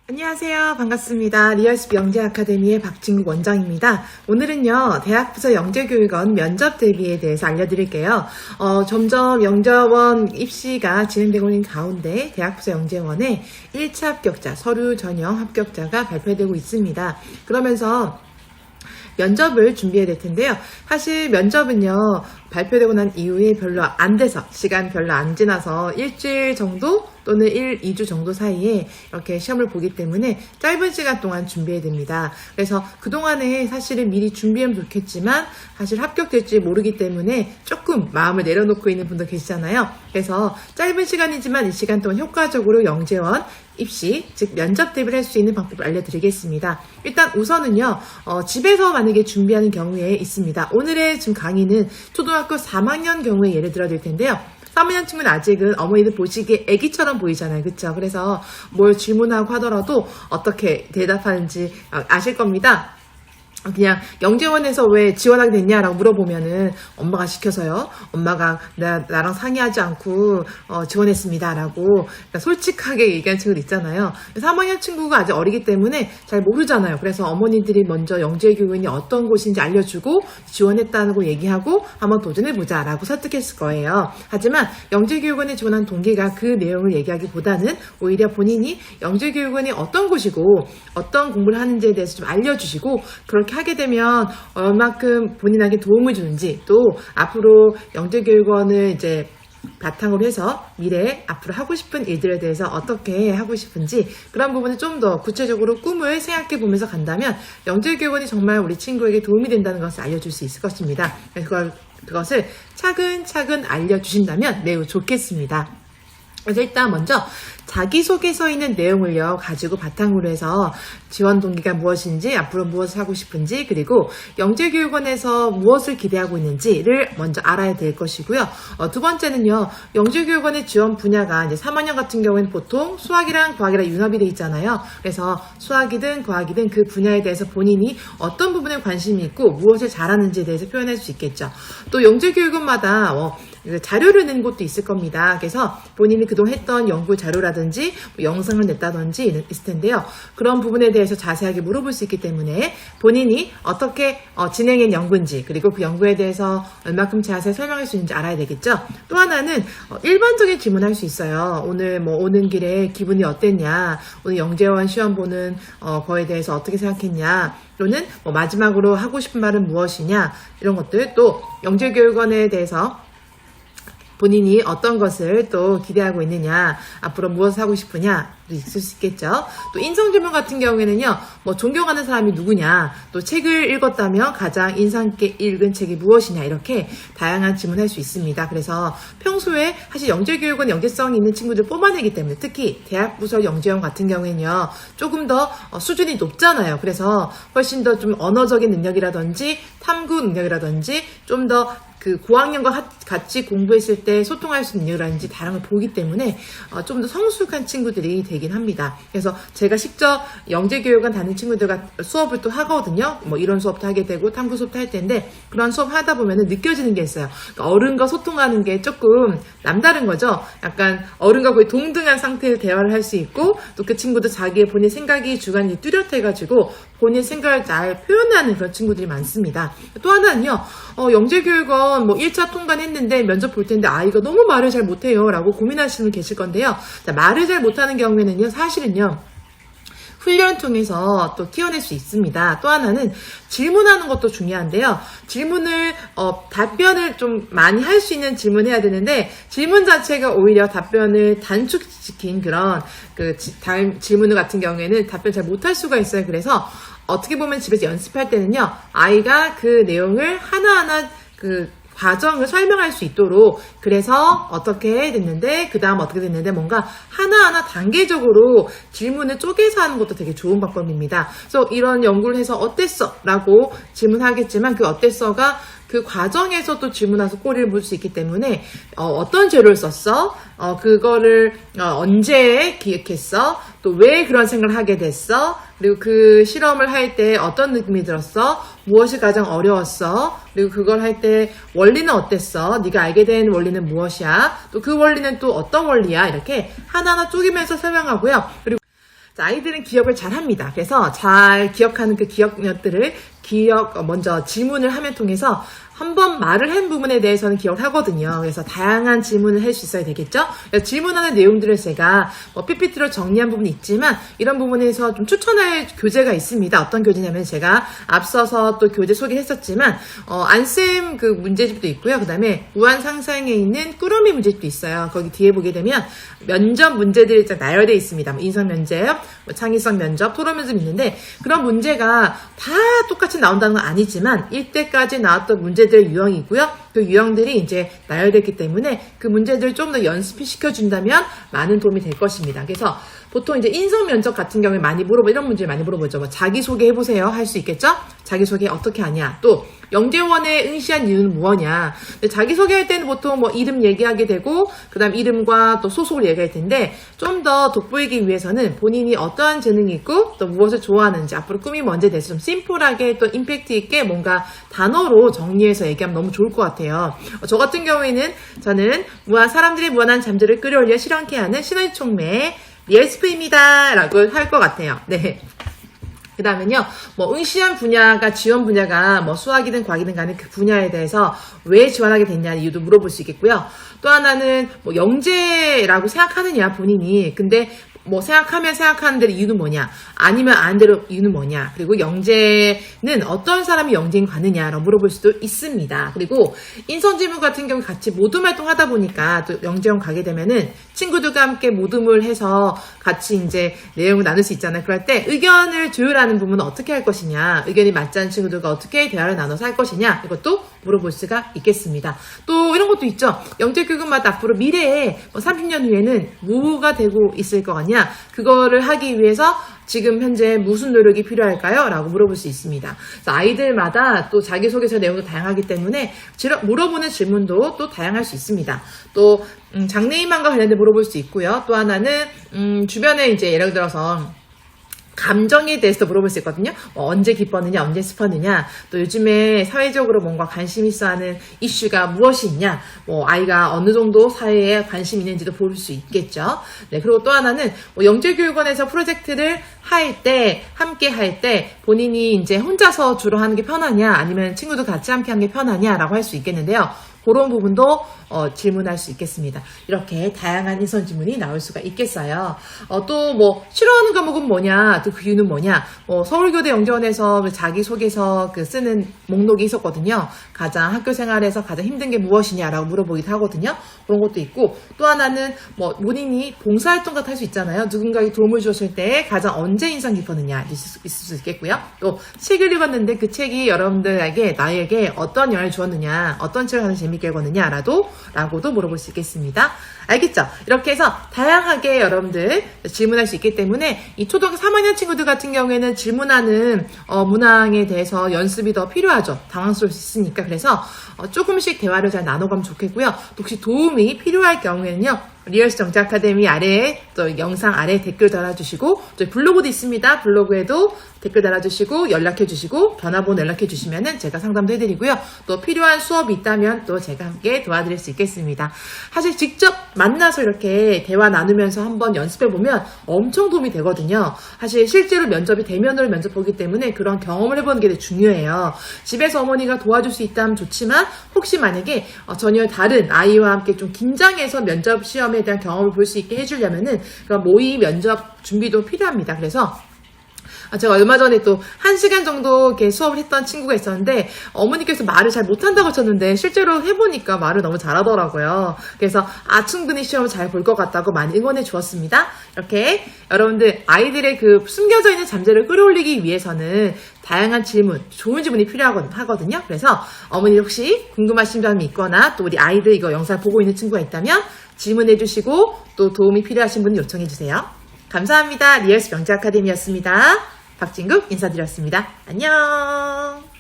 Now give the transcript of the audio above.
안녕하세요. 반갑습니다. 리얼스피 영재아카데미의 박진국 원장입니다. 오늘은요, 대학부서 영재교육원 면접 대비에 대해서 알려드릴게요. 점점 영재원 입시가 진행되고 있는 가운데 대학부서 영재원의 1차 합격자, 서류 전형 합격자가 발표되고 있습니다. 그러면서 면접을 준비해야 될 텐데요. 사실 면접은요, 발표되고 난 이후에 별로 안 돼서, 시간 별로 안 지나서 일주일 정도 또는 2주 정도 사이에 이렇게 시험을 보기 때문에 짧은 시간 동안 준비해야 됩니다. 그래서 그동안에 사실은 미리 준비하면 좋겠지만 사실 합격될지 모르기 때문에 조금 마음을 내려놓고 있는 분도 계시잖아요. 그래서 짧은 시간이지만 이 시간 동안 효과적으로 영재원 입시, 즉 면접 대비를 할 수 있는 방법을 알려드리겠습니다. 일단 우선은요, 집에서 만약에 준비하는 경우에 있습니다. 오늘의 지금 강의는 초등학교 3학년 경우에 예를 들어 드릴 텐데요. 3학년 친구는 아직은 어머니들 보시기에 애기처럼 보이잖아요. 그쵸? 그래서 뭘 질문하고 하더라도 어떻게 대답하는지 아실 겁니다. 그냥 영재원에서 왜 지원하게 됐냐라고 물어보면은 엄마가 시켜서요. 엄마가 나랑 상의하지 않고 지원했습니다라고 그러니까 솔직하게 얘기한 친구들 있잖아요. 3학년 친구가 아직 어리기 때문에 잘 모르잖아요. 그래서 어머니들이 먼저 영재교육원이 어떤 곳인지 알려주고 지원했다고 얘기하고 한번 도전해보자라고 설득했을 거예요. 하지만 영재교육원에 지원한 동기가 그 내용을 얘기하기보다는 오히려 본인이 영재교육원이 어떤 곳이고 어떤 공부를 하는지에 대해서 좀 알려주시고 그렇게 하게 되면 얼마큼 본인에게 도움을 주는지 또 앞으로 영재교육원을 이제 바탕으로 해서 미래에 앞으로 하고 싶은 일들에 대해서 어떻게 하고 싶은지 그런 부분을 좀 더 구체적으로 꿈을 생각해 보면서 간다면 영재교육원이 정말 우리 친구에게 도움이 된다는 것을 알려줄 수 있을 것입니다. 그것을 차근차근 알려주신다면 매우 좋겠습니다. 그래서 일단 먼저 자기소개서에 있는 내용을요 가지고 바탕으로 해서 지원 동기가 무엇인지 앞으로 무엇을 하고 싶은지 그리고 영재교육원에서 무엇을 기대하고 있는지를 먼저 알아야 될 것이고요. 두 번째는요 영재교육원의 지원 분야가 이제 3학년 같은 경우에는 보통 수학이랑 과학이랑 융합이 돼 있잖아요. 그래서 수학이든 과학이든 그 분야에 대해서 본인이 어떤 부분에 관심이 있고 무엇을 잘하는지에 대해서 표현할 수 있겠죠. 또 영재교육원마다 자료를 낸 곳도 있을 겁니다. 그래서 본인이 그동안 했던 연구 자료라든지 영상을 냈다든지 있을 텐데요. 그런 부분에 대해서 자세하게 물어볼 수 있기 때문에 본인이 어떻게 진행한 연구인지 그리고 그 연구에 대해서 얼마큼 자세히 설명할 수 있는지 알아야 되겠죠. 또 하나는 일반적인 질문할 수 있어요. 오늘 오는 길에 기분이 어땠냐, 오늘 영재원 시험 보는 거에 대해서 어떻게 생각했냐, 또는 마지막으로 하고 싶은 말은 무엇이냐, 이런 것들. 또 영재교육원에 대해서 본인이 어떤 것을 또 기대하고 있느냐, 앞으로 무엇을 하고 싶으냐, 있을 수 있겠죠. 또 인성질문 같은 경우에는요, 존경하는 사람이 누구냐, 또 책을 읽었다면 가장 인상 깊게 읽은 책이 무엇이냐, 이렇게 다양한 질문할 수 있습니다. 그래서 평소에 사실 영재교육원 영재성이 있는 친구들 뽑아내기 때문에 특히 대학부서 영재원 같은 경우에는요, 조금 더 수준이 높잖아요. 그래서 훨씬 더 좀 언어적인 능력이라든지 탐구 능력이라든지 좀 더 그 고학년과 같이 공부했을 때 소통할 수 있는 능력이라든지 다른 걸 보기 때문에 좀 더 성숙한 친구들이 되긴 합니다. 그래서 제가 직접 영재교육원 다니는 친구들과 수업을 또 하거든요. 이런 수업도 하게 되고 탐구 수업도 할 텐데 그런 수업 하다 보면은 느껴지는 게 있어요. 그러니까 어른과 소통하는 게 조금 남다른 거죠. 약간 어른과 거의 동등한 상태에서 대화를 할 수 있고 또 그 친구도 자기의 본인 생각이 주관이 뚜렷해가지고 본인 생각을 잘 표현하는 그런 친구들이 많습니다. 또 하나는요, 영재교육원 1차 통과했는데 면접 볼 텐데 아이가 너무 말을 잘 못해요 라고 고민하시는 분 계실 건데요. 자, 말을 잘 못하는 경우에는요, 사실은요, 훈련을 통해서 또 키워낼 수 있습니다. 또 하나는 질문하는 것도 중요한데요. 질문을 답변을 좀 많이 할 수 있는 질문해야 되는데 질문 자체가 오히려 답변을 단축시킨 그런 질문 같은 경우에는 답변 잘 못할 수가 있어요. 그래서 어떻게 보면 집에서 연습할 때는요, 아이가 그 내용을 하나하나 과정을 설명할 수 있도록 그래서 어떻게 됐는데 그 다음 어떻게 됐는데 뭔가 하나하나 단계적으로 질문을 쪼개서 하는 것도 되게 좋은 방법입니다. 그래서 이런 연구를 해서 어땠어? 라고 질문하겠지만 그 어땠어가 그 과정에서 또 질문해서 꼬리를 물 수 있기 때문에 어떤 재료를 썼어? 그거를 언제 기획했어? 또 왜 그런 생각을 하게 됐어? 그리고 그 실험을 할 때 어떤 느낌이 들었어? 무엇이 가장 어려웠어? 그리고 그걸 할 때 원리는 어땠어? 네가 알게 된 원리는 무엇이야? 또 그 원리는 또 어떤 원리야? 이렇게 하나하나 쪼개면서 설명하고요. 그리고 자, 아이들은 기억을 잘 합니다. 그래서 잘 기억하는 그 기억력들을 먼저 질문을 하면 통해서 한번 말을 한 부분에 대해서는 기억을 하거든요. 그래서 다양한 질문을 할 수 있어야 되겠죠? 질문하는 내용들을 제가 PPT로 정리한 부분이 있지만 이런 부분에서 좀 추천할 교재가 있습니다. 어떤 교재냐면 제가 앞서서 또 교재 소개했었지만 안쌤 그 문제집도 있고요. 그 다음에 무한상상에 있는 꾸러미 문제집도 있어요. 거기 뒤에 보게 되면 면접 문제들이 나열되어 있습니다. 인성 면접, 창의성 면접, 토론 면접이 있는데 그런 문제가 다 똑같이 나온다는 건 아니지만 이때까지 나왔던 문제들 유형이고요. 그 유형들이 이제 나열됐기 때문에 그 문제들을 좀 더 연습시켜준다면 많은 도움이 될 것입니다. 그래서 보통 이제 인성 면접 같은 경우에 이런 문제 많이 물어보죠. 뭐 자기소개 해보세요. 할 수 있겠죠? 자기소개 어떻게 하냐? 또 영재원에 응시한 이유는 무엇이냐? 자기소개할 때는 보통 뭐 이름 얘기하게 되고 그 다음 이름과 또 소속을 얘기할 텐데 좀 더 돋보이기 위해서는 본인이 어떠한 재능이 있고 또 무엇을 좋아하는지 앞으로 꿈이 뭔지에 대해서 좀 심플하게 또 임팩트 있게 뭔가 단어로 정리해서 얘기하면 너무 좋을 것 같아요. 저 같은 경우에는 저는 사람들이 무한한 잠들을 끌어올려 실현케 하는 신의 촉매 리얼스프입니다 라고 할 것 같아요. 네. 그 다음엔요, 응시한 분야가, 지원 분야가 수학이든 과학이든 간에 그 분야에 대해서 왜 지원하게 됐냐는 이유도 물어볼 수 있겠고요. 또 하나는 영재라고 생각하느냐, 본인이. 근데 생각하는 대로 이유는 뭐냐, 아니면 안 대로 이유는 뭐냐, 그리고 영재는 어떤 사람이 영재인 가느냐라고 물어볼 수도 있습니다. 그리고 인선지문 같은 경우 같이 모둠 활동하다 보니까 또 영재원 가게 되면은 친구들과 함께 모둠을 해서 같이 이제 내용을 나눌 수 있잖아요. 그럴 때 의견을 조율하는 부분은 어떻게 할 것이냐, 의견이 맞지 않는 친구들과 어떻게 대화를 나눠서 할 것이냐, 이것도 물어볼 수가 있겠습니다. 또 이런 것도 있죠. 영재교육마다 앞으로 미래에 30년 후에는 뭐가 되고 있을 거 아니야, 그거를 하기 위해서 지금 현재 무슨 노력이 필요할까요? 라고 물어볼 수 있습니다. 그래서 아이들마다 또 자기소개서 내용도 다양하기 때문에 물어보는 질문도 또 다양할 수 있습니다. 또 장래희망과 관련된 물어볼 수 있고요. 또 하나는 주변에 이제 예를 들어서 감정에 대해서 물어볼 수 있거든요. 언제 기뻤느냐, 언제 슬펐느냐, 또 요즘에 사회적으로 뭔가 관심 있어 하는 이슈가 무엇이 있냐, 아이가 어느 정도 사회에 관심 있는지도 볼 수 있겠죠. 네, 그리고 또 하나는 영재교육원에서 프로젝트를 함께 할 때 본인이 이제 혼자서 주로 하는 게 편하냐, 아니면 친구도 같이 함께 하는 게 편하냐라고 할 수 있겠는데요. 그런 부분도 질문할 수 있겠습니다. 이렇게 다양한 인선 질문이 나올 수가 있겠어요. 또 싫어하는 과목은 뭐냐, 또 그 이유는 뭐냐. 서울교대 영재원에서 자기소개서 쓰는 목록이 있었거든요. 가장 학교 생활에서 가장 힘든 게 무엇이냐라고 물어보기도 하거든요. 그런 것도 있고, 또 하나는 본인이 봉사활동 같은 할 수 있잖아요. 누군가에게 도움을 주었을 때 가장 언제 인상 깊었느냐 있을 수 있겠고요. 또 책을 읽었는데 그 책이 나에게 어떤 영향을 주었느냐, 어떤 책을 하는 재밌게 읽었느냐라고도 물어볼 수 있겠습니다. 알겠죠? 이렇게 해서 다양하게 여러분들 질문할 수 있기 때문에 이 초등학교 3학년 친구들 같은 경우에는 질문하는 문항에 대해서 연습이 더 필요하죠. 당황스러울 수 있으니까. 그래서 조금씩 대화를 잘 나눠가면 좋겠고요. 또 혹시 도움이 필요할 경우에는요, 리얼스 정치 아카데미 아래에 또 영상 아래에 댓글 달아주시고, 저희 블로그도 있습니다. 블로그에도 댓글 달아주시고 연락해주시고 전화번호 연락해주시면은 제가 상담도 해드리고요. 또 필요한 수업이 있다면 또 제가 함께 도와드릴 수 있겠습니다. 사실 직접 만나서 이렇게 대화 나누면서 한번 연습해보면 엄청 도움이 되거든요. 사실 실제로 면접이 대면으로 면접 보기 때문에 그런 경험을 해보는 게 되게 중요해요. 집에서 어머니가 도와줄 수 있다면 좋지만 혹시 만약에 전혀 다른 아이와 함께 좀 긴장해서 면접 시험에 대한 경험을 볼 수 있게 해주려면은 그런 모의 면접 준비도 필요합니다. 그래서 제가 얼마 전에 또 1시간 정도 이렇게 수업을 했던 친구가 있었는데 어머니께서 말을 잘 못한다고 하셨는데 실제로 해보니까 말을 너무 잘하더라고요. 그래서 충분히 시험을 잘 볼 것 같다고 많이 응원해 주었습니다. 이렇게 여러분들 아이들의 그 숨겨져 있는 잠재를 끌어올리기 위해서는 다양한 질문, 좋은 질문이 필요하거든요. 그래서 어머니 혹시 궁금하신 점이 있거나 또 우리 아이들 이거 영상 보고 있는 친구가 있다면 질문해 주시고 또 도움이 필요하신 분 요청해 주세요. 감사합니다. 리얼스 명재 아카데미였습니다. 박진국 인사드렸습니다. 안녕.